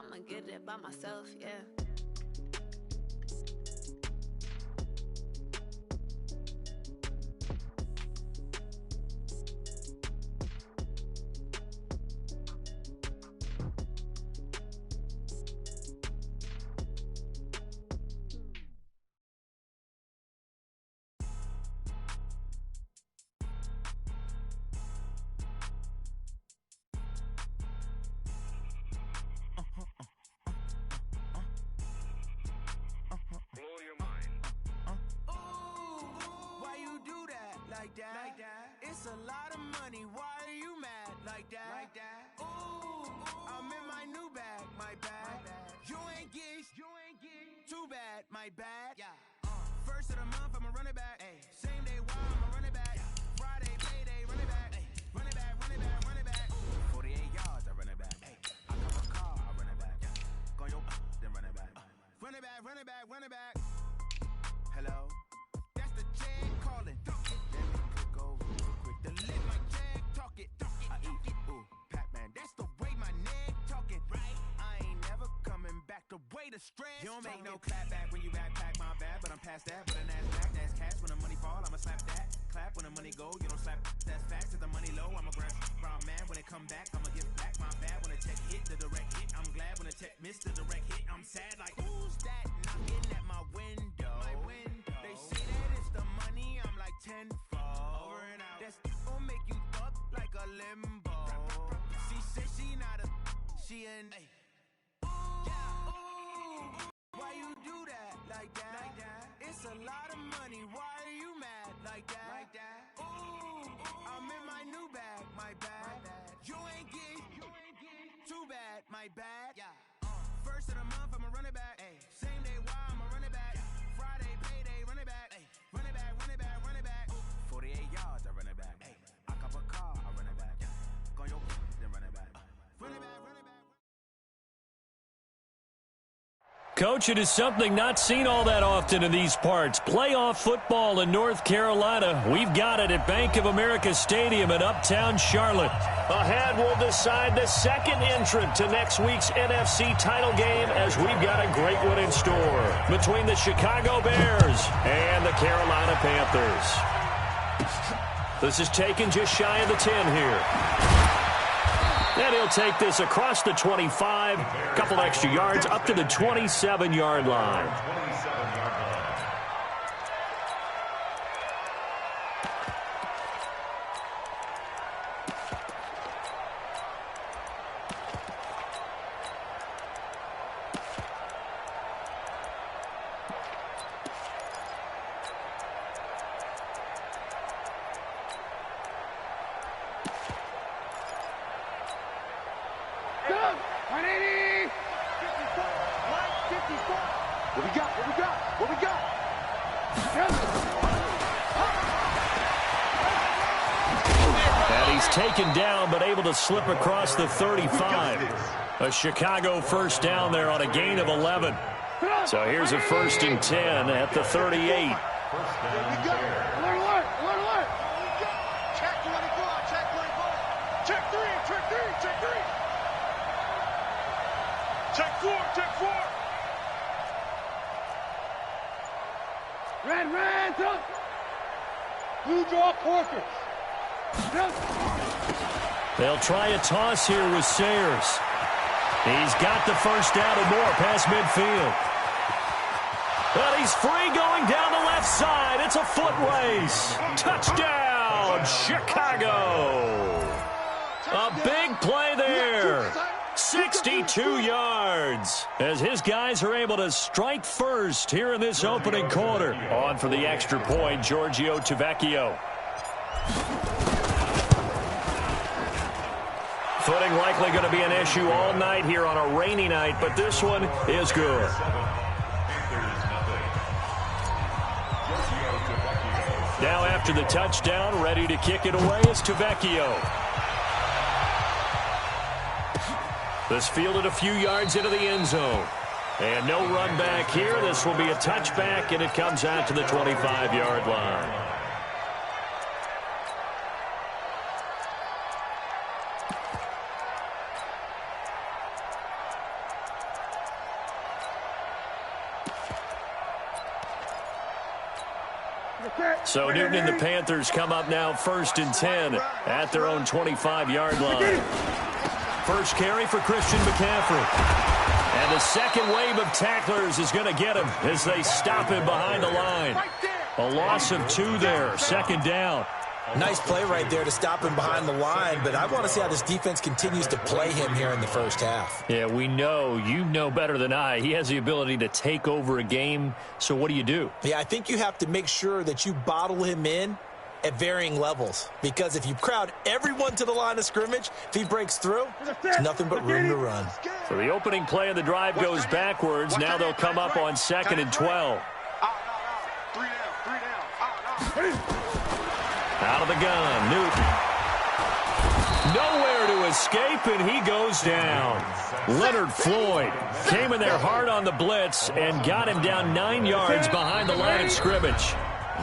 I'ma get it by myself, yeah. Like that. It's a lot of money. Why are you mad like that? Ooh, I'm in my new bag, my bad. You ain't get too bad, my bad. Yeah. First of the month, I'ma run it back. Same day, why I'ma run it back. Friday, payday, run it back. Run it back, run it back, run it back. 48 yards, I run it back. I come a car, I run it back. Go your then run it back. Run it back, run it back, run it back. Hello, that's the Jag calling. The lit like Jag, talk it. I eat, ooh, Pac-Man, that's the way my neck talking, right? I ain't never coming back the way the stress. You don't make no clap back when you backpack my bad, but I'm past that. But a NASDAQ, that's cash. When the money fall, I'ma slap that. Clap when the money go, you don't slap. That's facts. If the money low, I'ma grab. Brown man, when it come back, I'ma give back my bad. When the check hit, the direct hit. I'm glad when the check missed the direct hit. I'm sad like, who's that knocking at my window? They say that it's the money, I'm like tenfold. Over and out. That's gon' make you fuck like a limbo. She said she not a, she an why you do that like that? It's a lot of money. Why are you mad like that? Ooh, I'm in my new bag, my bad. You ain't get too bad, my bad. Yeah. First of the month, I'ma run it back. Same day, why I'ma run it back. Friday, payday, run it back. Run it back, run it back, run it back. 48 yards, I run it back. I cop a car, I run it back. Go your then run it back. Run it back, run it back. Coach, it is something not seen all that often in these parts. Playoff football in North Carolina. We've got it at Bank of America Stadium in Uptown Charlotte. Ahead, we'll decide the second entrant to next week's NFC title game as we've got a great one in store between the Chicago Bears and the Carolina Panthers. This is taken just shy of the 10 here. And he'll take this across the 25, a couple extra yards up to the 27-yard line. Taken down, but able to slip across the 35. A Chicago first down there on a gain of 11. So here's a 1st and 10 at the 38. Alert, alert, alert, alert. Check 24, check 24. Check 3, check 3, check 3. Check 4, check 4. Red, up. Blue draw Corkers. They'll try a toss here with Sayers. He's got the first down and more past midfield. But he's free going down the left side. It's a foot race. Touchdown, Chicago. A big play there. 62 yards as his guys are able to strike first here in this opening quarter. On for the extra point, Giorgio Tavecchio. Footing likely going to be an issue all night here on a rainy night, but this one is good. Now after the touchdown, ready to kick it away is Tavecchio. This fielded a few yards into the end zone. And no run back here. This will be a touchback, and it comes out to the 25-yard line. So Newton and the Panthers come up now 1st and 10 at their own 25-yard line. First carry for Christian McCaffrey. And the second wave of tacklers is going to get him as they stop him behind the line. A loss of 2 there, 2nd down. Nice play right there to stop him behind the line, but I want to see how this defense continues to play him here in the first half. Yeah, we know. You know better than I. He has the ability to take over a game, so what do? Yeah, I think you have to make sure that you bottle him in at varying levels, because if you crowd everyone to the line of scrimmage, if he breaks through, there's nothing but room to run. So the opening play of the drive goes backwards. Now they'll come up on 2nd and 12. Out of the gun, Newton. Nowhere to escape, and he goes down. Leonard Floyd came in there hard on the blitz and got him down 9 yards behind the line of scrimmage.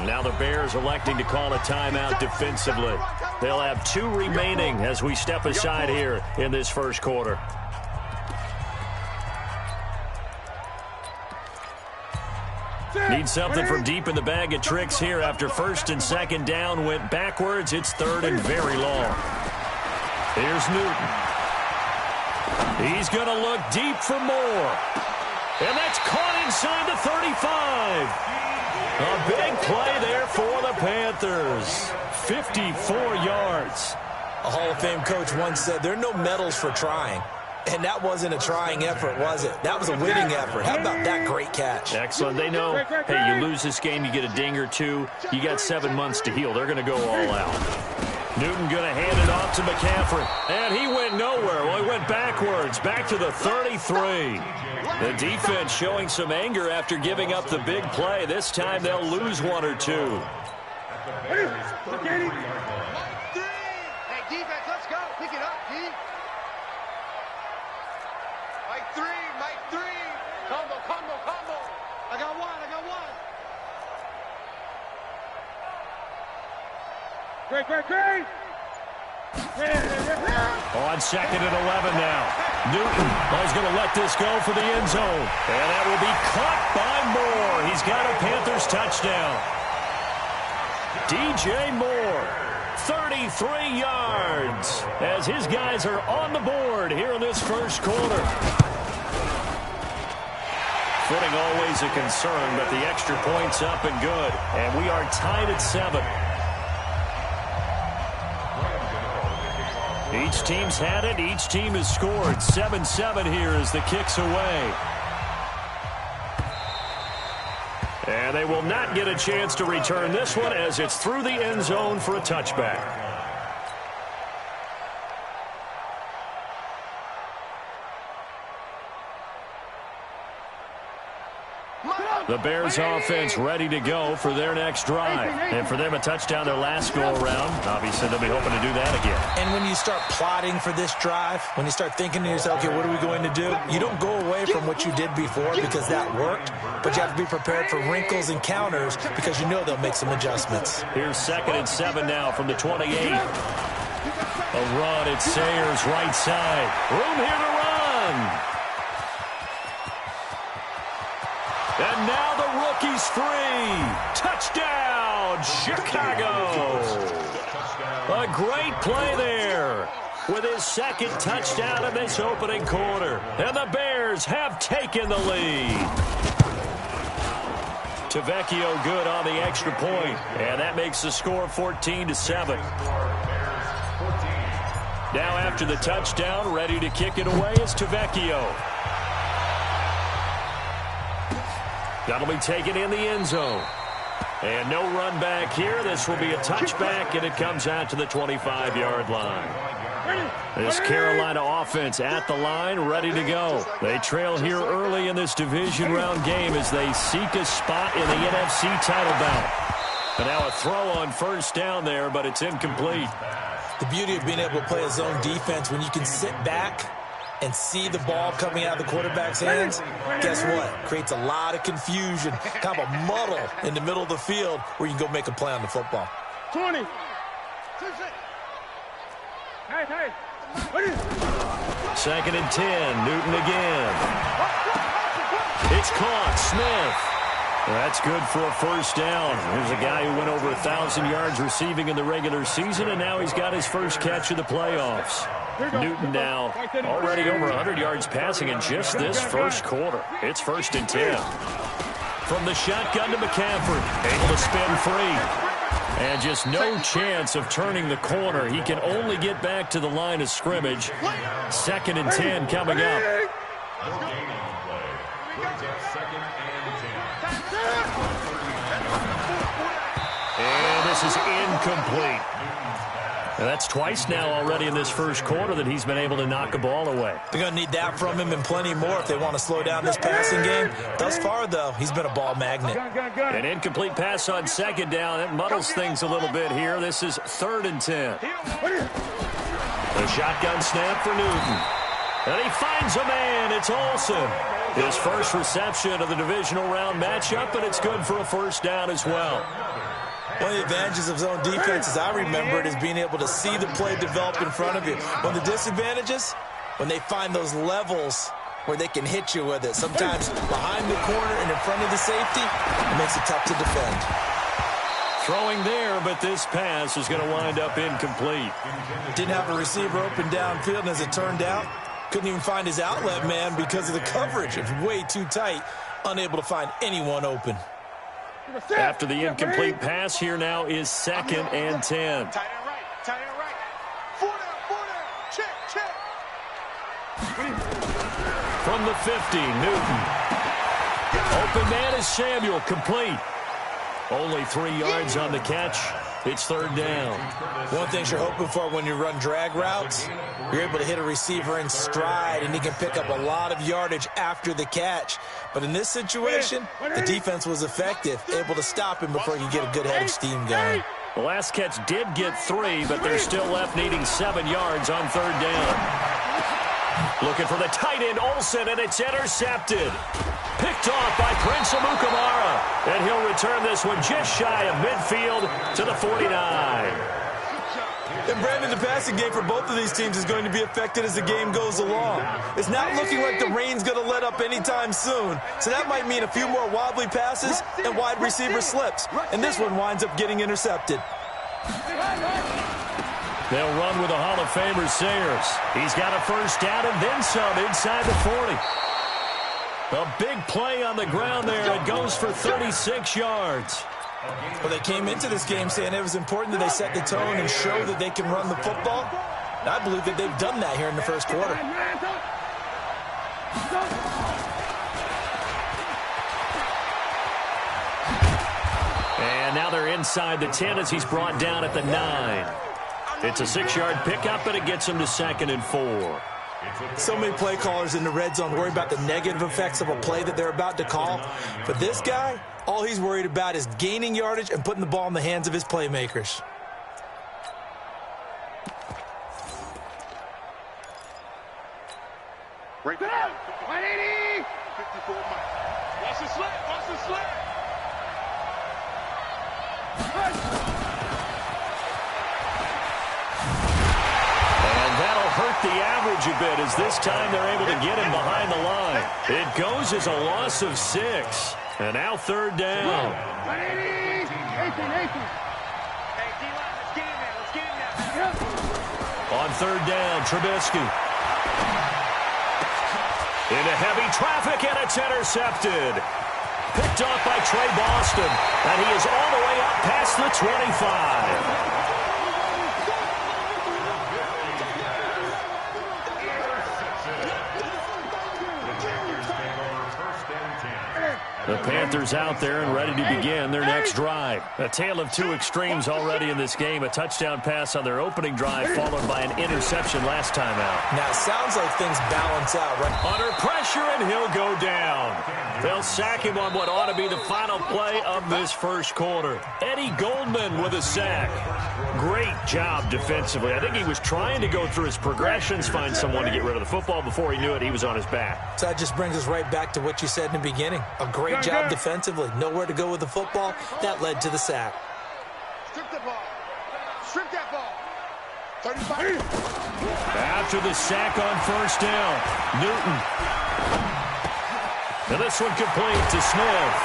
Now the Bears electing to call a timeout defensively. They'll have 2 remaining as we step aside here in this first quarter. Need something from deep in the bag of tricks here after 1st and 2nd down went backwards. It's 3rd and very long. Here's Newton. He's going to look deep for more. And that's caught inside the 35. A big play there for the Panthers. 54 yards. A Hall of Fame coach once said there are no medals for trying. And that wasn't a trying effort, was it? That was a winning effort. How about that great catch? Excellent. They know, hey, you lose this game, you get a ding or 2. You got 7 months to heal. They're going to go all out. Newton going to hand it off to McCaffrey. And he went nowhere. Well, he went backwards, back to the 33. The defense showing some anger after giving up the big play. This time they'll lose 1 or 2. Hey, defense, let's go. Pick it up, D. Mike 3. Combo. I got one. Great. On 2nd and 11 now. Newton is going to let this go for the end zone. And that will be caught by Moore. He's got a Panthers touchdown. DJ Moore, 33 yards, as his guys are on the board here in this first quarter. Footing always a concern, but the extra point's up and good. And we are tied at 7. Each team's had it. Each team has scored. 7-7 here as the kick's away. And they will not get a chance to return this one as it's through the end zone for a touchback. The Bears offense ready to go for their next drive. And for them, a touchdown their last go-around. Obviously, they'll be hoping to do that again. And when you start plotting for this drive, when you start thinking to yourself, okay, what are we going to do? You don't go away from what you did before because that worked, but you have to be prepared for wrinkles and counters because you know they'll make some adjustments. Here's 2nd and 7 now from the 28. A run at Sayers, right side. Room here to run. And now the rookie's free. Touchdown, Chicago. A great play there with his 2nd touchdown of this opening quarter. And the Bears have taken the lead. Tavecchio good on the extra point. And that makes the score 14-7. Now after the touchdown, ready to kick it away is Tavecchio. That'll be taken in the end zone. And no run back here. This will be a touchback, and it comes out to the 25-yard line. This Carolina offense at the line, ready to go. They trail here early in this division round game as they seek a spot in the NFC title bout. And now a throw on 1st down there, but it's incomplete. The beauty of being able to play a zone defense when you can sit back and see the ball coming out of the quarterback's hands, guess what? Creates a lot of confusion, kind of a muddle in the middle of the field where you can go make a play on the football. 20. Hey. 2nd and 10, Newton again. It's caught, Smith. That's good for a first down. Here's a guy who went over 1,000 yards receiving in the regular season, and now he's got his first catch of the playoffs. Newton now already over 100 yards passing in just this first quarter. It's 1st and 10. From the shotgun to McCaffrey, able to spin free. And just no chance of turning the corner. He can only get back to the line of scrimmage. 2nd and 10 coming up. And this is incomplete. And that's twice now already in this first quarter that he's been able to knock a ball away. They're going to need that from him and plenty more if they want to slow down this passing game. Thus far, though, he's been a ball magnet. An incomplete pass on 2nd down. That muddles things a little bit here. This is 3rd and 10. The shotgun snap for Newton. And he finds a man. It's Olsen. His first reception of the divisional round matchup, and it's good for a first down as well. One of the advantages of zone defense, as I remember it, is being able to see the play develop in front of you. One of the disadvantages, when they find those levels where they can hit you with it. Sometimes behind the corner and in front of the safety, it makes it tough to defend. Throwing there, but this pass is going to wind up incomplete. Didn't have a receiver open downfield, and as it turned out, couldn't even find his outlet man because of the coverage. It's way too tight, unable to find anyone open. After the incomplete pass, here now is 2nd and 10. Tight end right. Tight end right. 4 down. Check. From the 50, Newton. Open man is Samuel, complete. Only 3 yards on the catch. It's 3rd down. One thing you're hoping for when you run drag routes, you're able to hit a receiver in stride, and he can pick up a lot of yardage after the catch. But in this situation, the defense was effective, able to stop him before he could get a good head of steam going. The last catch did get 3, but they're still left needing 7 yards on 3rd down. Looking for the tight end, Olsen, and it's intercepted. Picked off by Prince Amukamara. And he'll return this one just shy of midfield to the 49. And Brandon, the passing game for both of these teams is going to be affected as the game goes along. It's not looking like the rain's going to let up anytime soon. So that might mean a few more wobbly passes and wide receiver slips. And this one winds up getting intercepted. They'll run with the Hall of Famer Sayers. He's got a first down and then some inside the 40. A big play on the ground there. It goes for 36 yards. Well, they came into this game saying it was important that they set the tone and show that they can run the football. And I believe that they've done that here in the first quarter. And now they're inside the 10 as he's brought down at the 9. It's a 6-yard pickup, and it gets him to 2nd and 4. So many play callers in the red zone worry about the negative effects of a play that they're about to call. But this guy, all he's worried about is gaining yardage and putting the ball in the hands of his playmakers. Right there. 180. 54 miles. Watch the slant. Watch the slant. Hurt the average a bit as this time they're able to get him behind the line. It goes as a loss of 6. And now 3rd down. 180. 18. Hey, D-line, let's get him now. On 3rd down, Trubisky. Into heavy traffic, and it's intercepted. Picked off by Trey Boston. And he is all the way up past the 25. The Panthers out there and ready to begin their next drive. A tale of two extremes already in this game. A touchdown pass on their opening drive followed by an interception last time out. Now, it sounds like things balance out, right? Under pressure, and he'll go down. They'll sack him on what ought to be the final play of this first quarter. Eddie Goldman with a sack. Great job defensively. I think he was trying to go through his progressions, find someone to get rid of the football. Before he knew it, he was on his back. So that just brings us right back to what you said in the beginning. A great job defensively. Nowhere to go with the football. That led to the sack. Strip the ball. Strip that ball. 35. After the sack on first down, Newton. And this one complete to Smith.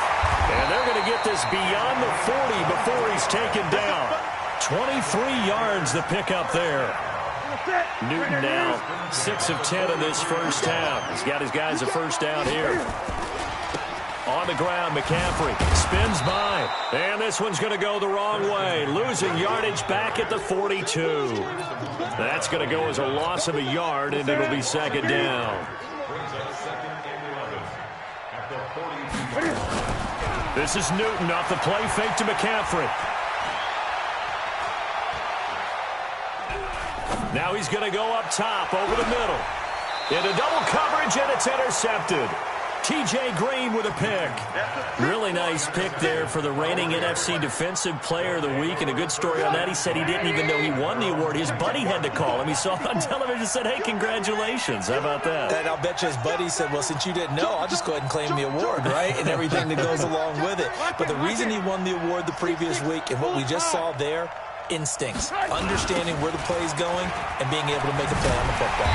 And they're going to get this beyond the 40 before he's taken down. 23 yards the pickup there. Newton now 6 of 10 in this first half. He's got his guys a first down here. On the ground, McCaffrey spins by. And this one's going to go the wrong way. Losing yardage back at the 42. That's going to go as a loss of a yard, and it'll be second down. This is Newton off the play fake to McCaffrey. Now he's going to go up top over the middle. Into double coverage, and it's intercepted. T.J. Green with a pick. Really nice pick there for the reigning NFC Defensive Player of the Week. And a good story on that, he said he didn't even know he won the award. His buddy had to call him. He saw it on television and said, hey, congratulations. How about that? And I'll bet you his buddy said, well, since you didn't know, I'll just go ahead and claim the award, right? And everything that goes along with it. But the reason he won the award the previous week and what we just saw there, instincts, understanding where the play is going and being able to make a play on the football.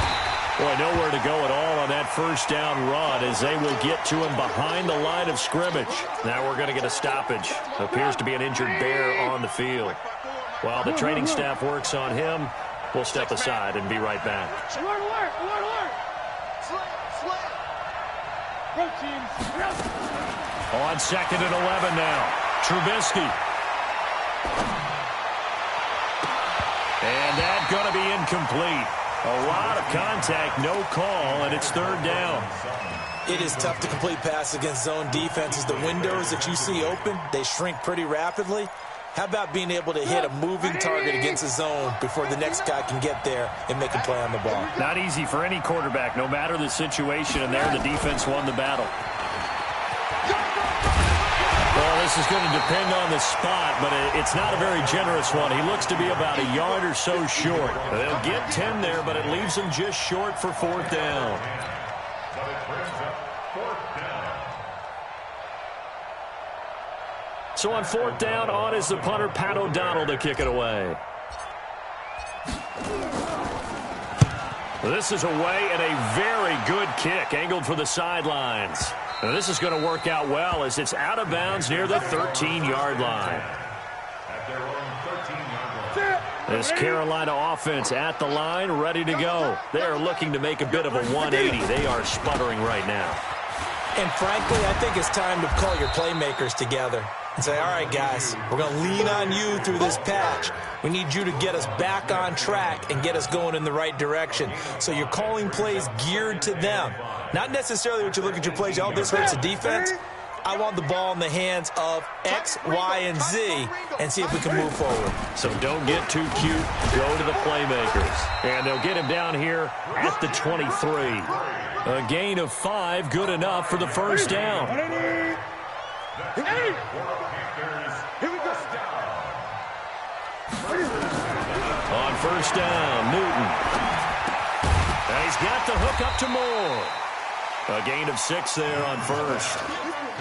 Boy, nowhere to go at all on that first down run as they will get to him behind the line of scrimmage. Now we're going to get a stoppage. Appears to be an injured Bear on the field. While the training staff works on him, we'll step aside and be right back. Alert, alert, alert, alert. Slam. Proteins. On 2nd and 11 now. Trubisky. And that's going to be incomplete. A lot of contact, no call, and it's third down. It is tough to complete passes against zone defenses. The windows that you see open, they shrink pretty rapidly. How about being able to hit a moving target against a zone before the next guy can get there and make a play on the ball? Not easy for any quarterback, no matter the situation, and there the defense won the battle. Well, this is going to depend on the spot, but it's not a very generous one. He looks to be about a yard or so short. They'll get 10 there, but it leaves them just short for fourth down. So on fourth down, on is the punter, Pat O'Donnell, to kick it away. This is away and a very good kick, angled for the sidelines. Now this is going to work out well as it's out of bounds near the 13-yard line. This Carolina offense at the line, ready to go. They're looking to make a bit of a 180. They are sputtering right now. And frankly, I think it's time to call your playmakers together and say, all right, guys, we're going to lean on you through this patch. We need you to get us back on track and get us going in the right direction. So you're calling plays geared to them. Not necessarily what you look at your plays, oh, this hurts the defense. I want the ball in the hands of X, Y, and Z and see if we can move forward. So don't get too cute. Go to the playmakers. And they'll get him down here at the 23. A gain of 5, good enough for the first down. On first down, Newton. And he's got the hook up to Moore. A gain of 6 there on first.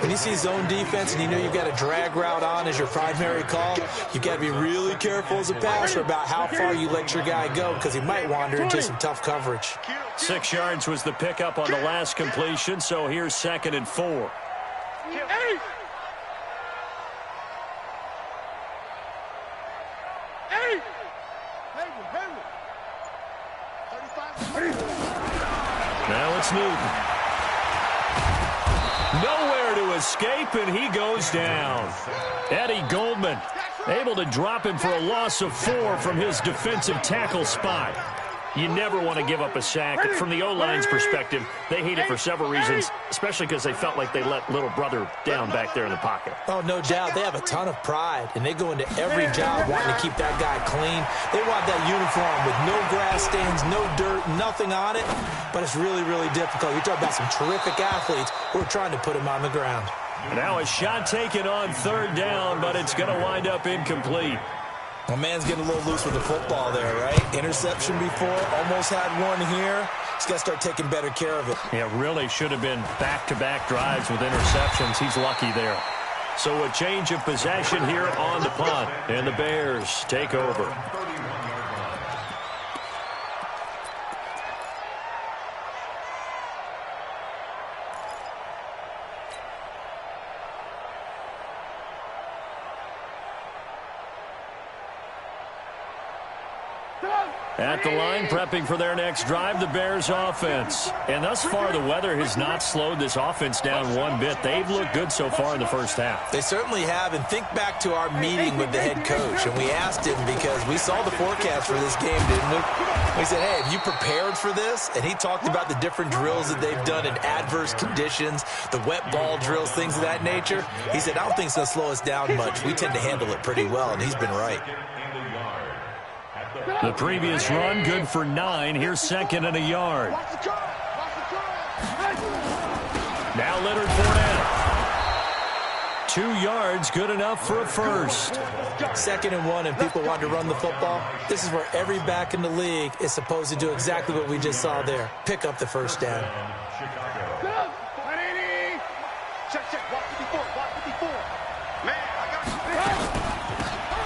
When you see zone defense and you know you've got a drag route on as your primary call, you've got to be really careful as a passer about how far you let your guy go because he might wander into some tough coverage. 6 yards was the pickup on the last completion, so here's 2nd and 4. Now it's Newton. Nowhere to escape, and he goes down. Eddie Goldman able to drop him for a loss of 4 from his defensive tackle spot. You never want to give up a sack. From the O-line's perspective, they hate it for several reasons, especially because they felt like they let little brother down back there in the pocket. Oh, no doubt. They have a ton of pride, and they go into every job wanting to keep that guy clean. They want that uniform with no grass stains, no dirt, nothing on it, but it's really, really difficult. You're talking about some terrific athletes who are trying to put him on the ground. Now a shot taken on third down, but it's going to wind up incomplete. My man's getting a little loose with the football there, right? Interception before, almost had one here. He's got to start taking better care of it. Yeah, really should have been back-to-back drives with interceptions. He's lucky there. So a change of possession here on the punt, and the Bears take over. At the line, prepping for their next drive, the Bears offense. And thus far, the weather has not slowed this offense down one bit. They've looked good so far in the first half. They certainly have. And think back to our meeting with the head coach. And we asked him, because we saw the forecast for this game, didn't we? We said, hey, have you prepared for this? And he talked about the different drills that they've done in adverse conditions, the wet ball drills, things of that nature. He said, I don't think it's going to slow us down much. We tend to handle it pretty well, and he's been right. The previous run, good for 9. Here's second and a yard. Now Leonard Fournette. 2 yards, good enough for a first. 2nd and 1, and people want to run the football. This is where every back in the league is supposed to do exactly what we just saw there. Pick up the first down. Check, walk 54, walk 54. Man, I got you.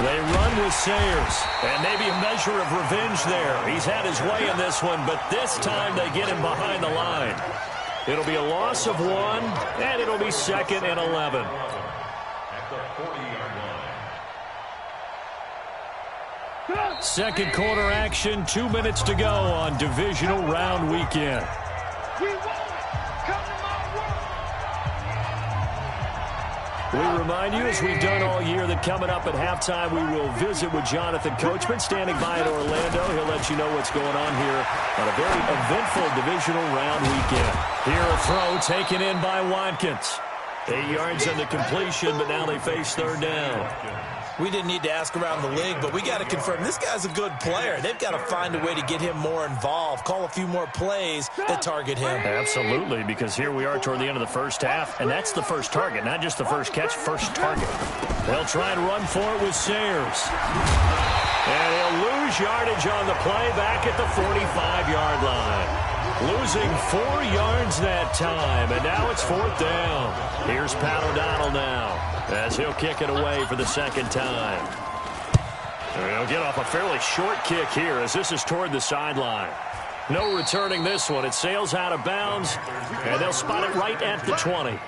They run with Sayers, and maybe a measure of revenge there. He's had his way in this one, but this time they get him behind the line. It'll be a loss of 1, and it'll be 2nd and 11. Second quarter action, 2 minutes to go on divisional round weekend. We remind you, as we've done all year, that coming up at halftime, we will visit with Jonathan Coachman, standing by in Orlando. He'll let you know what's going on here on a very eventful divisional round weekend. Here a throw taken in by Watkins. 8 yards on the completion, but now they face third down. We didn't need to ask around the league, but we got to confirm this guy's a good player. They've got to find a way to get him more involved, call a few more plays that target him. Absolutely, because here we are toward the end of the first half, and that's the first target, not just the first catch, first target. They'll try and run for it with Sayers. And he'll lose yardage on the play back at the 45-yard line. Losing 4 yards that time, and now it's 4th down. Here's Pat O'Donnell now, as he'll kick it away for the second time. And he'll get off a fairly short kick here, as this is toward the sideline. No returning this one. It sails out of bounds, and they'll spot it right at the 20.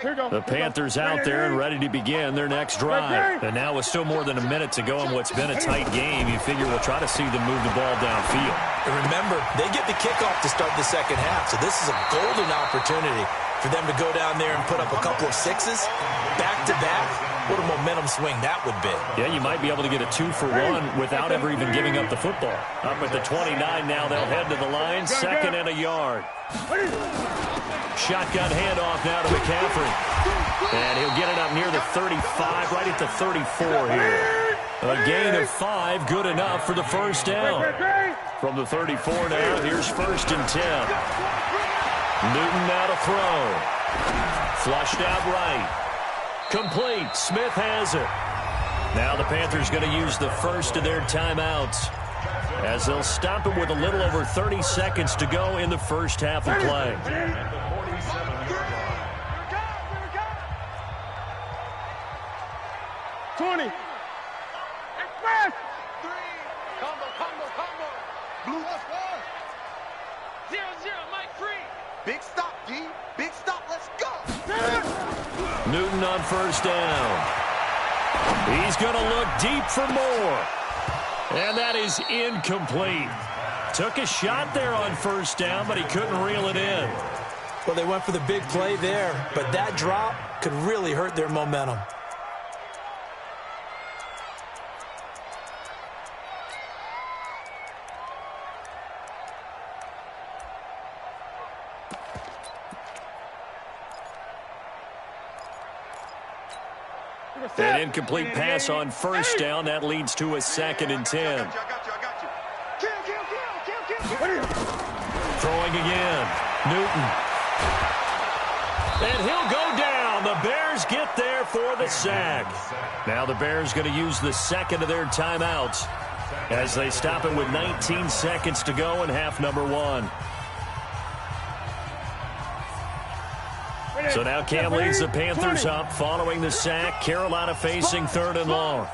The Panthers out there and ready to begin their next drive. And now with still more than a minute to go in what's been a tight game, you figure we'll try to see them move the ball downfield. And remember, they get the kickoff to start the second half, so this is a golden opportunity for them to go down there and put up a couple of 6s back-to-back. What a momentum swing that would be. Yeah, you might be able to get a 2-for-1 without ever even giving up the football. Up at the 29 now, they'll head to the line, 2nd and a yard. Shotgun handoff now to McCaffrey. And he'll get it up near the 35, right at the 34 here. A gain of 5, good enough for the first down. From the 34 now, here's 1st and 10. Newton now to throw. Flushed out right. Complete. Smith has it. Now the Panthers going to use the first of their timeouts, as they'll stop him with a little over 30 seconds to go in the first half of play. 20. Express. 3. Combo. Blue. 0-0, Mike free. Big stop, D. Big stop. Let's go. Newton on first down. He's going to look deep for more. And that is incomplete. Took a shot there on first down, but he couldn't reel it in. Well, they went for the big play there, but that drop could really hurt their momentum. An incomplete pass on first down. That leads to a 2nd and 10. I got you. Kill. Throwing again. Newton. And he'll go down. The Bears get there for the sack. Now the Bears going to use the second of their timeouts as they stop it with 19 seconds to go in half number 1. So now Cam leads the Panthers up following the sack. Carolina facing 3rd and long.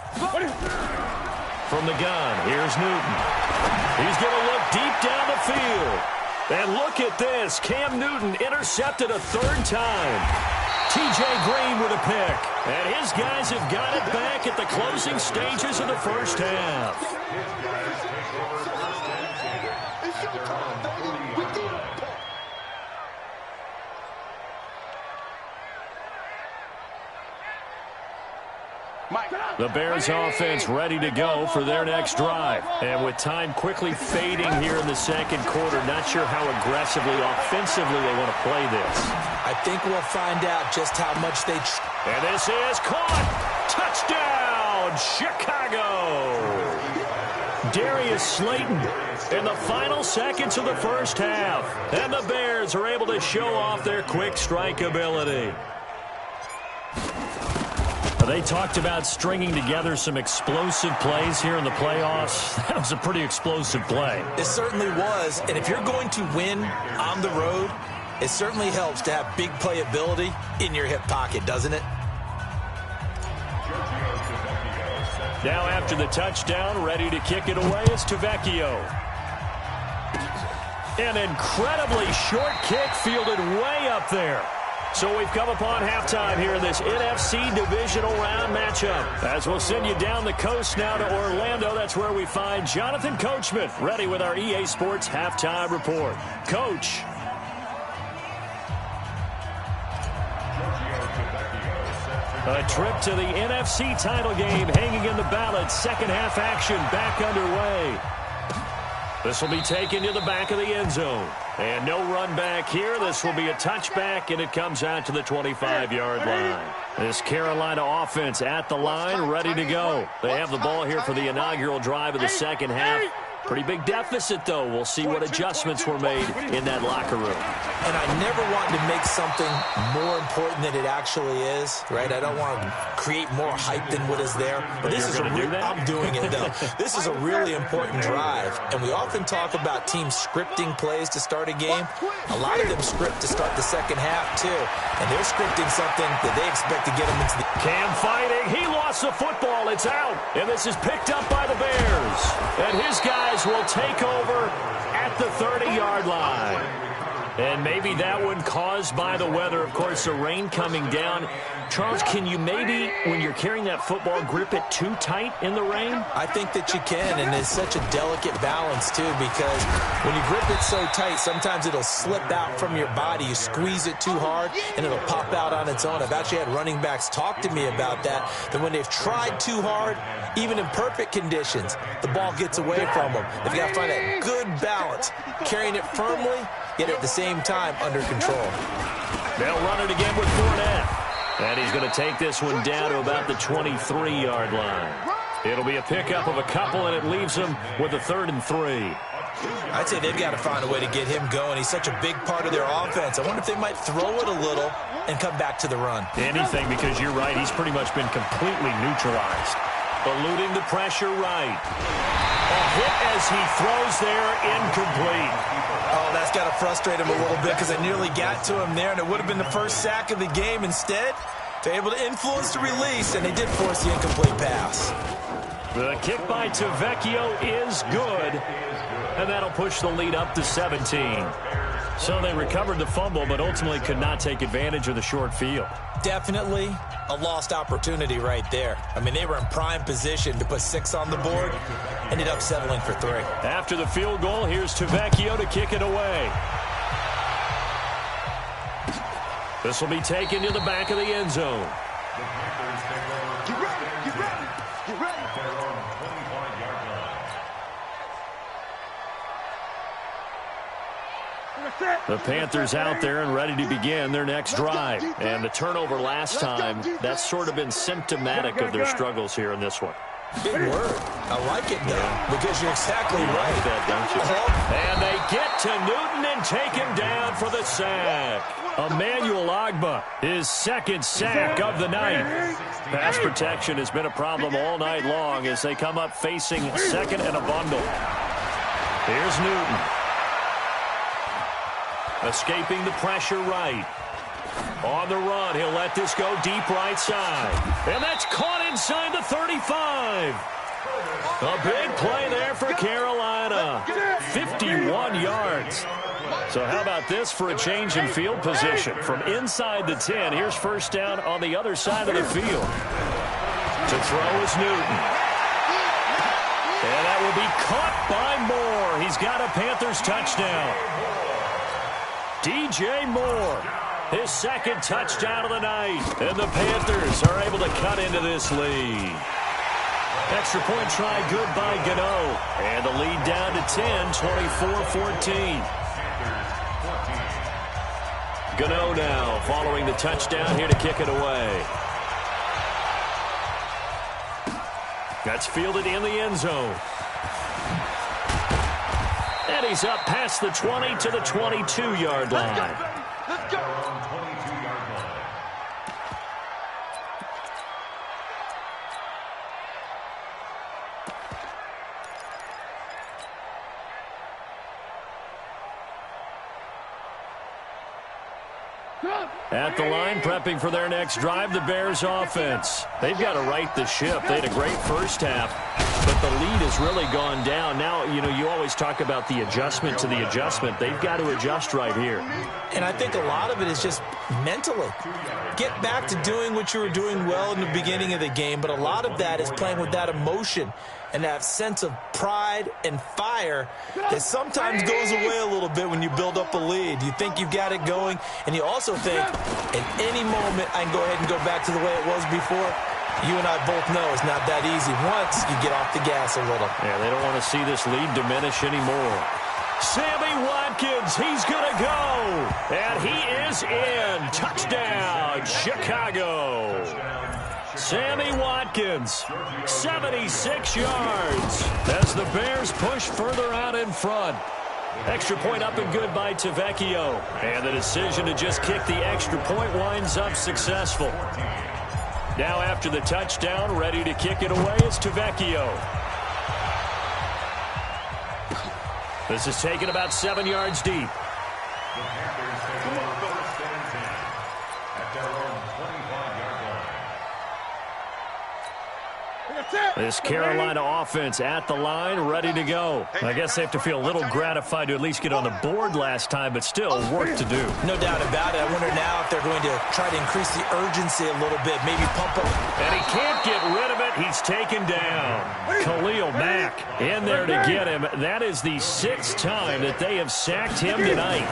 from the gun. Here's Newton. He's going to look deep down the field. And look at this. Cam Newton intercepted a third time. T.J. Green with a pick. And his guys have got it back at the closing stages of the first half. The Bears offense ready to go for their next drive. And with time quickly fading here in the second quarter, not sure how aggressively, offensively they want to play this. I think we'll find out just how much they... And this is caught. Touchdown, Chicago. Darius Slayton in the final seconds of the first half. And the Bears are able to show off their quick strike ability. They talked about stringing together some explosive plays here in the playoffs. That was a pretty explosive play. It certainly was. And if you're going to win on the road, it certainly helps to have big playability in your hip pocket, doesn't it? Now after the touchdown, ready to kick it away is Tavecchio. An incredibly short kick fielded way up there. So we've come upon halftime here in this NFC divisional round matchup. As we'll send you down the coast now to Orlando, that's where we find Jonathan Coachman, ready with our EA Sports halftime report. Coach. A trip to the NFC title game hanging in the balance. Second half action back underway. This will be taken to the back of the end zone. And no run back here. This will be a touchback, and it comes out to the 25-yard line. This Carolina offense at the line, ready to go. They have the ball here for the inaugural drive of the second half. Pretty big deficit, though. We'll see what adjustments were made in that locker room. And I never want to make something more important than it actually is, right? I don't want to create more hype than what is there. But this is I'm doing it, though. This is a really important drive. And we often talk about teams scripting plays to start a game. A lot of them script to start the second half, too. And they're scripting something that they expect to get them into the... Cam fighting. He lost the football. It's out. And this is picked up by the Bears. And his guys will take over at the 30-yard line. And maybe that one caused by the weather. Of course, the rain coming down. Charles, can you maybe, when you're carrying that football, grip it too tight in the rain? I think that you can, and it's such a delicate balance, too, because when you grip it so tight, sometimes it'll slip out from your body. You squeeze it too hard, and it'll pop out on its own. I've actually had running backs talk to me about that when they've tried too hard, even in perfect conditions, the ball gets away from them. They've got to find that good balance, carrying it firmly, yet at the same time under control. They'll run it again with Fournette. And he's going to take this one down to about the 23-yard line. It'll be a pickup of a couple, and it leaves him with a 3rd and 3. I'd say they've got to find a way to get him going. He's such a big part of their offense. I wonder if they might throw it a little and come back to the run. Anything, because you're right. He's pretty much been completely neutralized. Eluding the pressure right. A hit as he throws there, incomplete. Oh, that's got to frustrate him a little bit because I nearly got to him there, and it would have been the first sack of the game. Instead, they're able to influence the release, and they did force the incomplete pass. The kick by Tavecchio is good, and that'll push the lead up to 17. So they recovered the fumble, but ultimately could not take advantage of the short field. Definitely a lost opportunity right there. I mean, they were in prime position to put 6 on the board, ended up settling for 3. After the field goal, here's Tavecchio to kick it away. This will be taken to the back of the end zone. Get ready, get ready, get ready. The Panthers out there and ready to begin their next drive. And the turnover last time, that's sort of been symptomatic of their struggles here in this one. Big word. I like it, though, because you're exactly right. That, don't you? And they get to Newton and take him down for the sack. Emmanuel Ogbah, his 2nd sack of the night. Pass protection has been a problem all night long as they come up facing 2nd and a bundle. Here's Newton. Escaping the pressure right. On the run, he'll let this go deep right side. And that's caught inside the 35. A big play there for Carolina. 51 yards. So how about this for a change in field position? From inside the 10, here's first down on the other side of the field. To throw is Newton. And that will be caught by Moore. He's got a Panthers touchdown. DJ Moore, his second touchdown of the night. And the Panthers are able to cut into this lead. Extra point try good by Gano. And the lead down to 10, 24-14. Gano now following the touchdown here to kick it away. That's fielded in the end zone. And he's up past the 20 to the 22-yard line. Let's go. At the line, prepping for their next drive, the Bears offense. They've got to right the ship. They had a great first half, but the lead has really gone down. Now, you always talk about the adjustment to the adjustment. They've got to adjust right here. And I think a lot of it is just mentally. Get back to doing what you were doing well in the beginning of the game, but a lot of that is playing with that emotion and that sense of pride and fire that sometimes goes away a little bit when you build up a lead. You think you've got it going, and you also think, at any moment, I can go ahead and go back to the way it was before. You and I both know it's not that easy once you get off the gas a little. Yeah, they don't want to see this lead diminish anymore. Sammy Watkins, he's going to go. And he is in. Touchdown, Chicago. Sammy Watkins, 76 yards as the Bears push further out in front. Extra point up and good by Tavecchio. And the decision to just kick the extra point winds up successful. Now after the touchdown, ready to kick it away is Tavecchio. This is taken about 7 yards deep. This Carolina offense at the line, ready to go. I guess they have to feel a little gratified to at least get on the board last time, but still work to do. No doubt about it. I wonder now if they're going to try to increase the urgency a little bit, maybe pump up. And he can't get rid of it. He's taken down. Khalil Mack in there to get him. That is the 6th time that they have sacked him tonight.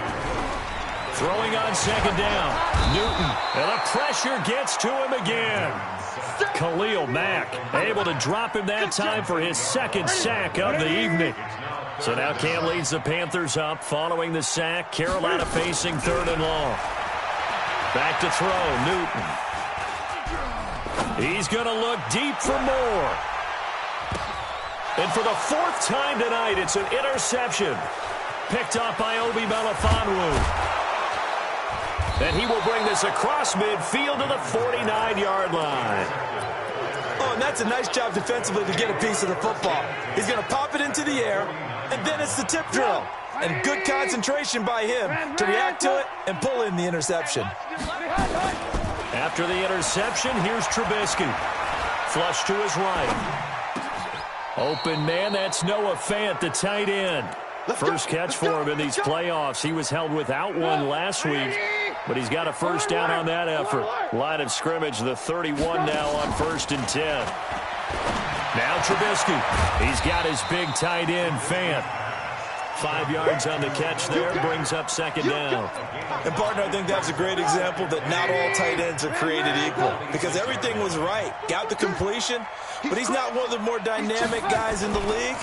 Throwing on second down. Newton. And the pressure gets to him again. Khalil Mack able to drop him that time for his 2nd sack of the evening. So now Cam leads the Panthers up following the sack. Carolina facing 3rd and long. Back to throw, Newton. He's going to look deep for more. And for the 4th time tonight, it's an interception. Picked up by Obi Melifonwu. And he will bring this across midfield to the 49-yard line. Oh, and that's a nice job defensively to get a piece of the football. He's going to pop it into the air, and then it's the tip drill. And good concentration by him to react to it and pull in the interception. After the interception, here's Trubisky. Flush to his right. Open man, that's Noah Fant, the tight end. First catch for him in these playoffs. He was held without one last week, but he's got a first down on that effort. Line of scrimmage, the 31 now on 1st and 10. Now Trubisky. He's got his big tight end, Fant. 5 yards on the catch there, brings up 2nd down. And, partner, I think that's a great example that not all tight ends are created equal because everything was right. Got the completion, but he's not one of the more dynamic guys in the league.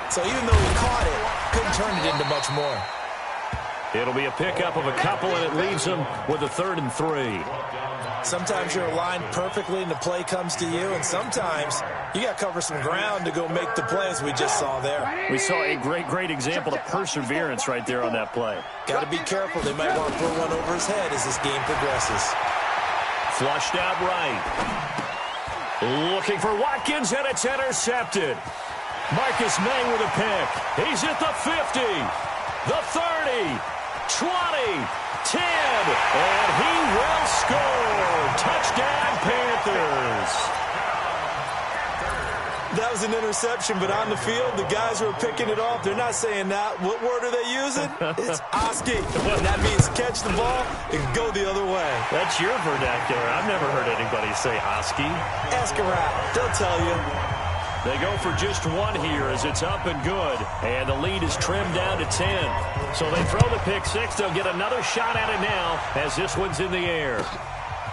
So even though he caught it, couldn't turn it into much more. It'll be a pickup of a couple, and it leaves him with a 3rd and 3. Sometimes you're aligned perfectly and the play comes to you, and sometimes you got to cover some ground to go make the play, as we just saw there. We saw a great example of perseverance right there on that play. Got to be careful. They might want to throw one over his head as this game progresses. Flushed out right. Looking for Watkins, and it's intercepted. Marcus May with a pick. He's at the 50, the 30, 20, 10, and he will score. Touchdown, Panthers. That was an interception, but on the field, the guys who are picking it off, they're not saying that. What word are they using? It's Oski. And that means catch the ball and go the other way. That's your vernacular. I've never heard anybody say Oski. Ask around. They'll tell you. They go for just one here as it's up and good. And the lead is trimmed down to 10. So they throw the pick six. They'll get another shot at it now as this one's in the air.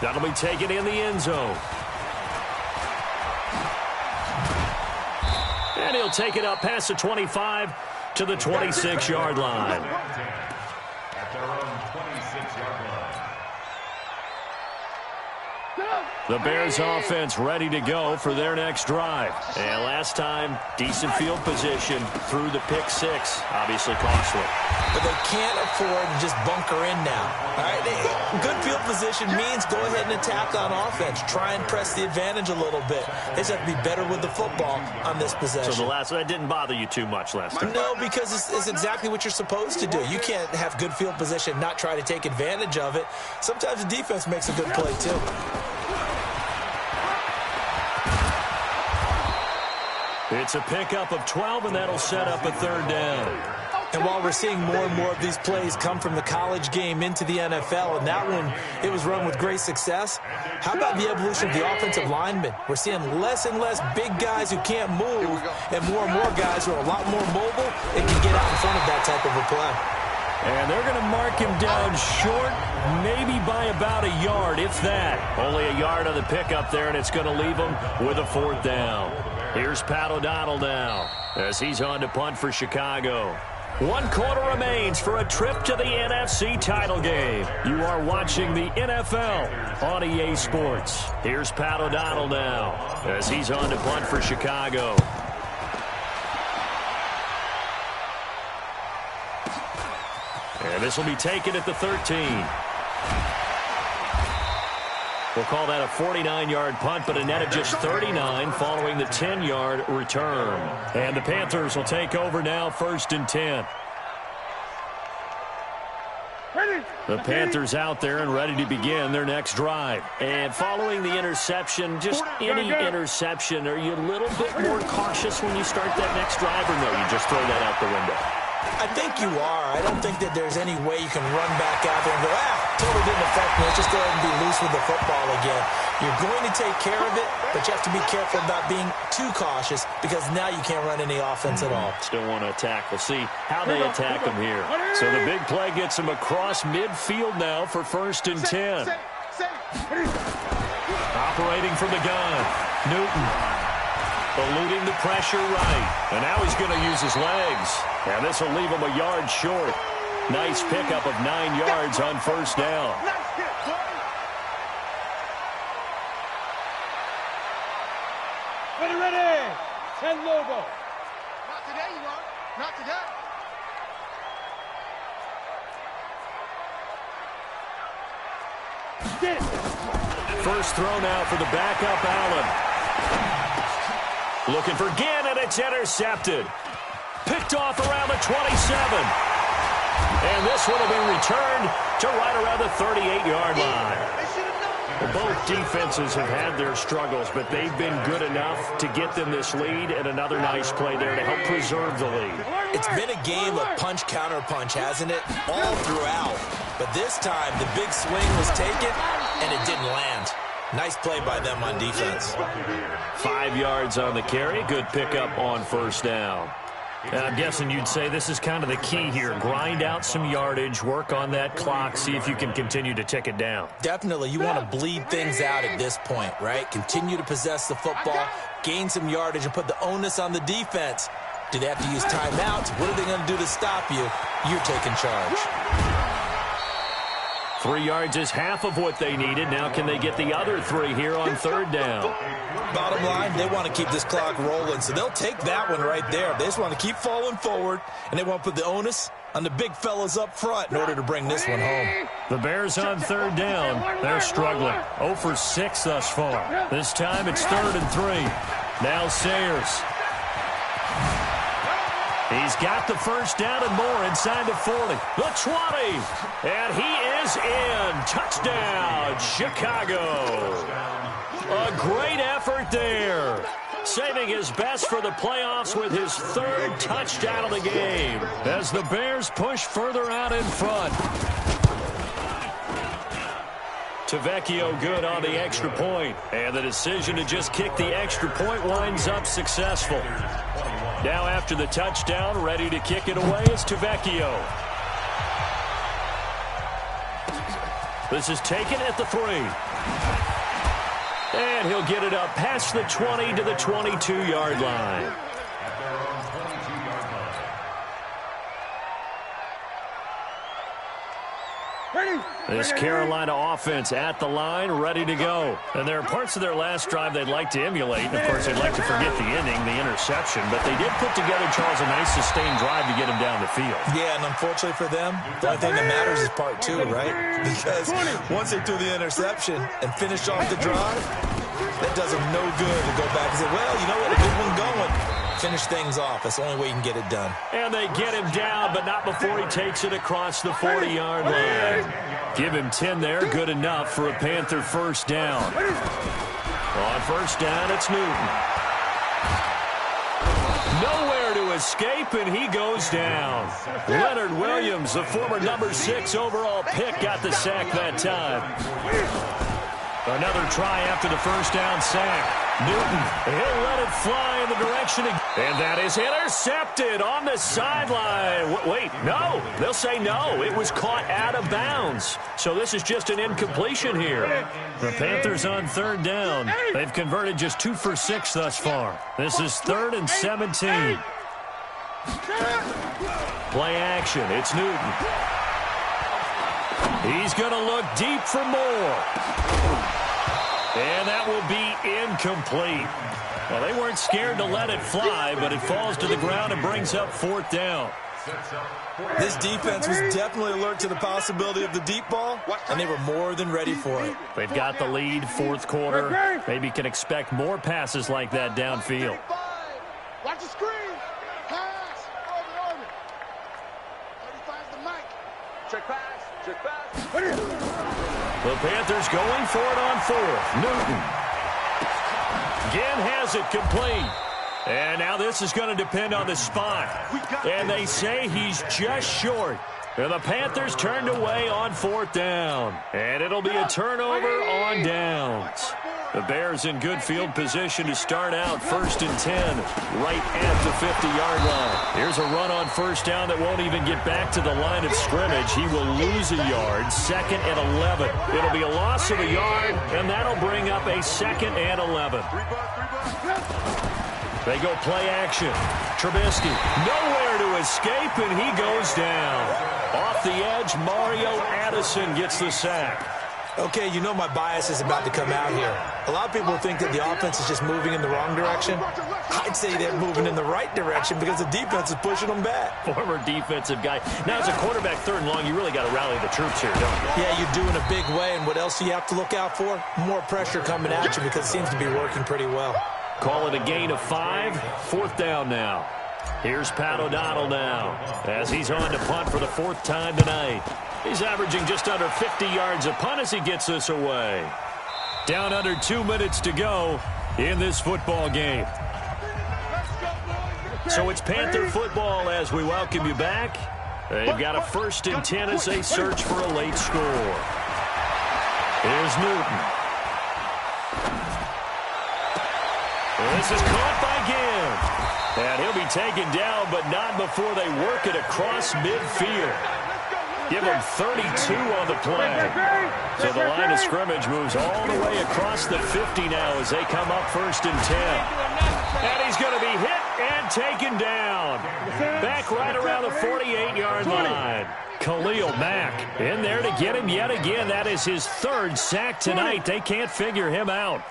That'll be taken in the end zone. And he'll take it up past the 25 to the 26-yard line. At their own 26-yard line. The Bears offense ready to go for their next drive. And last time, decent field position through the pick six. Obviously costly. But they can't afford to just bunker in now. All right, good field position means go ahead and attack on offense. Try and press the advantage a little bit. They just have to be better with the football on this possession. So that didn't bother you too much last time? No, because it's exactly what you're supposed to do. You can't have good field position and not try to take advantage of it. Sometimes the defense makes a good play, too. It's a pickup of 12, and that'll set up a third down. And while we're seeing more and more of these plays come from the college game into the NFL, and that one, it was run with great success, how about the evolution of the offensive linemen? We're seeing less and less big guys who can't move, and more guys who are a lot more mobile and can get out in front of that type of a play. And they're going to mark him down short, maybe by about a yard, if that. Only a yard on the pickup there, and it's going to leave him with a fourth down. Here's Pat O'Donnell now as he's on to punt for Chicago. 1 quarter remains for a trip to the NFC title game. You are watching the NFL on EA Sports. Here's Pat O'Donnell now as he's on to punt for Chicago. And this will be taken at the 13. We'll call that a 49-yard punt, but a net of just 39 following the 10-yard return. And the Panthers will take over now, 1st and 10. The Panthers out there and ready to begin their next drive. And following the interception, just any interception, are you a little bit more cautious when you start that next drive, or no, you just throw that out the window? I think you are. I don't think that there's any way you can run back out there and go, totally didn't affect me. Let's just go ahead and be loose with the football again. You're going to take care of it, but you have to be careful about being too cautious because now you can't run any offense at all. Still want to attack. We'll see how they attack him here. So the big play gets him across midfield now for 1st and 10. Operating from the gun, Newton. Eluding the pressure right. And now he's going to use his legs. And this will leave him a yard short. Nice pickup of 9 yards on 1st down. Ready. 10 logo. Not today, you are. Not today. First throw now for the backup, Allen. Looking for Ginn, and it's intercepted. Picked off around the 27. And this one will be returned to right around the 38-yard line. Well, both defenses have had their struggles, but they've been good enough to get them this lead, and another nice play there to help preserve the lead. It's been a game of punch-counter-punch, hasn't it? All throughout. But this time, the big swing was taken, and it didn't land. Nice play by them on defense. 5 yards on the carry. Good pickup on 1st down. I'm guessing you'd say this is kind of the key here. Grind out some yardage, work on that clock, see if you can continue to tick it down. Definitely. You want to bleed things out at this point, right? Continue to possess the football, gain some yardage, and put the onus on the defense. Do they have to use timeouts? What are they going to do to stop you? You're taking charge. 3 yards is half of what they needed. Now can they get the other 3 here on 3rd down? Bottom line, they want to keep this clock rolling, so they'll take that one right there. They just want to keep falling forward, and they want to put the onus on the big fellas up front in order to bring this one home. The Bears on 3rd down. They're struggling. 0 for 6 thus far. This time it's 3rd and 3. Now Sayers. He's got the 1st down and more inside the 40. The 20. And he is in. Touchdown, Chicago. A great effort there. saving his best for the playoffs with his third touchdown of the game as the Bears push further out in front. Tavecchio good on the extra point, and the decision to just kick the extra point winds up successful. Now after the touchdown, ready to kick it away is Tavecchio. This is taken at the 3. And he'll get it up past the 20 to the 22-yard line. This Carolina offense at the line, ready to go. And there are parts of their last drive they'd like to emulate. And, of course, they'd like to forget the ending, the interception. But they did put together, Charles, a nice sustained drive to get him down the field. Yeah, and unfortunately for them, the only thing that matters is part 2, right? Because once they threw the interception and finished off the drive, that does them no good to go back and say, well, you know what, a good one going. Finish things off. That's the only way you can get it done. And they get him down, but not before he takes it across the 40-yard line. Give him 10 there. Good enough for a Panther first down. On first down, it's Newton. Nowhere to escape, and he goes down. Leonard Williams, the former number 6 overall pick, got the sack that time. Another try after the first down sack. Newton, he'll let it fly in the direction. And that is intercepted on the sideline. Wait, no. They'll say no. It was caught out of bounds. So this is just an incompletion here. The Panthers on third down. They've converted just 2 for 6 thus far. This is 3rd and 17. Play action. It's Newton. He's going to look deep for more. And that will be incomplete. Well, they weren't scared to let it fly, but it falls to the ground and brings up 4th down. This defense was definitely alert to the possibility of the deep ball, and they were more than ready for it. They've got the lead, 4th quarter. Maybe can expect more passes like that downfield. Watch the screen. Pass. Orbit. 35's the mic. Check pass. Check pass. The Panthers going for it on 4th. Newton. Again has it complete. And now this is going to depend on the spot. And they say he's just short. And the Panthers turned away on 4th down. And it'll be a turnover on downs. The Bears in good field position to start out 1st and 10, right at the 50-yard line. Here's a run on first down that won't even get back to the line of scrimmage. He will lose a yard, 2nd and 11. It'll be a loss of a yard, and that'll bring up a 2nd and 11. They go play action. Trubisky, nowhere to escape, and he goes down. Off the edge, Mario Addison gets the sack. Okay, you know my bias is about to come out here. A lot of people think that the offense is just moving in the wrong direction. I'd say they're moving in the right direction because the defense is pushing them back. Former defensive guy. Now, as a quarterback 3rd and long, you really got to rally the troops here, don't you? Yeah, you do in a big way, and what else do you have to look out for? More pressure coming at you because it seems to be working pretty well. Call it a gain of 5. 4th down now. Here's Pat O'Donnell now as he's on to punt for the 4th time tonight. He's averaging just under 50 yards a punt as he gets this away. Down under 2 minutes to go in this football game. So it's Panther football as we welcome you back. They've got a 1st and 10 as they search for a late score. Here's Newton. This is caught by Ginn. And he'll be taken down, but not before they work it across midfield. Give him 32 on the play. So the line of scrimmage moves all the way across the 50 now as they come up 1st and 10. And he's going to be hit and taken down. Back right around the 48-yard line. Khalil Mack in there to get him yet again. That is his 3rd sack tonight. They can't figure him out.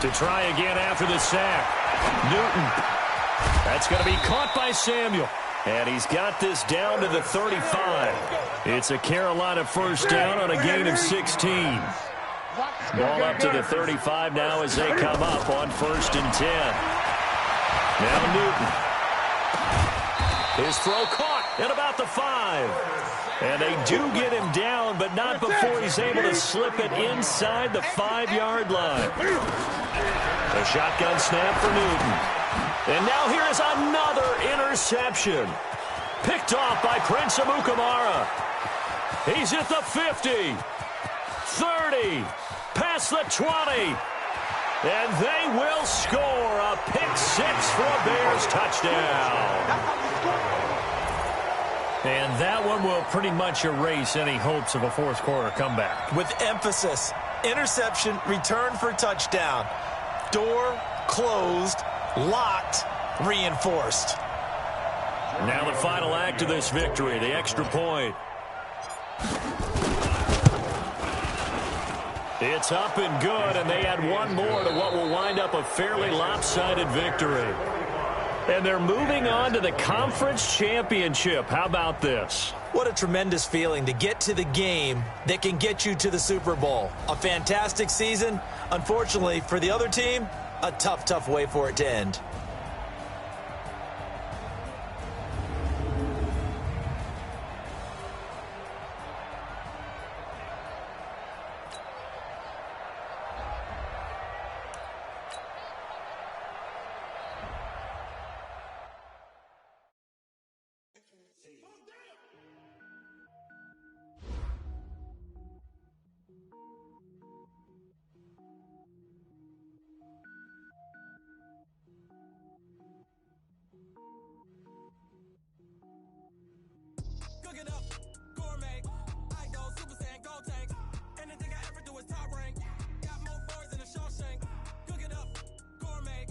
To try again after the sack. Newton. That's going to be caught by Samuel. And he's got this down to the 35. It's a Carolina first down on a gain of 16. Ball up to the 35 now as they come up on 1st and 10. Now Newton. His throw caught at about the 5. And they do get him down, but not before he's able to slip it inside the 5-yard line. A shotgun snap for Newton. And now here is another interception. Picked off by Prince Amukamara. He's at the 50, 30, past the 20. And they will score a pick six for a Bears touchdown. And that one will pretty much erase any hopes of a fourth quarter comeback. With emphasis, interception, return for touchdown. Door closed, locked, reinforced. Now the final act of this victory, the extra point. It's up and good, and they add one more to what will wind up a fairly lopsided victory. And they're moving on to the conference championship. How about this? What a tremendous feeling to get to the game that can get you to the Super Bowl. A fantastic season. Unfortunately, for the other team, a tough, tough way for it to end. Cook it up, gourmet. I go Super Saiyan, go tank. Anything I ever do is top rank. Got more boys than a Shawshank. Cook it up, gourmet.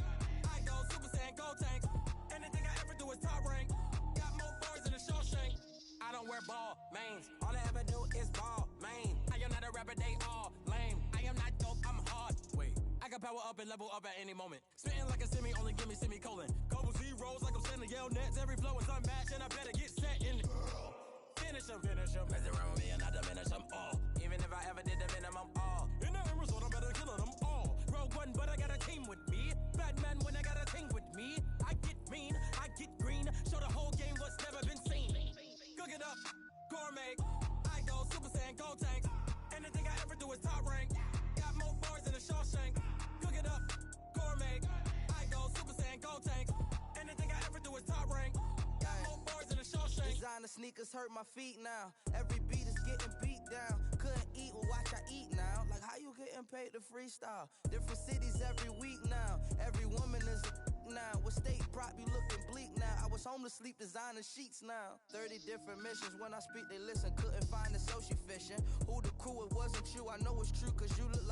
I go Super Saiyan, go tank. Anything I ever do is top rank. Got more boys than a Shawshank. I don't wear ball mains. All I ever do is ball main. I am not a rapper, they all lame. I am not dope, I'm hard. Wait, I can power up and level up at any moment. Spitting like a semi, only give me semicolon. Couple zeros like I'm sending yell nets. Every flow is unmatched and I better get set in it. Finish him, mess around with me and I diminish them all. Even if I ever did the minimum all. In the end result, I'm better killing them all. Rogue One, but I got a team with me. Batman when I got a team with me. I get mean, I get green. Show the whole game what's never been seen. Cook it up, gourmet. I go Super Saiyan, go tank. Anything I ever do is top rank. Got more boys than a Shawshank. Cook it up, gourmet. I go Super Saiyan, go tank. Anything I ever do is top rank. Got more boys than a Shawshank. Designer sneakers hurt my feet now. Every beat is getting beat down. Couldn't eat, well watch I eat now. Like how you getting paid to freestyle? Different cities every week now. Every woman is a now. With state prop you looking bleak now. I was home to sleep designer sheets now. 30 different missions. When I speak they listen. Couldn't find the social fishing. Who the crew, it wasn't you. I know it's true cause you look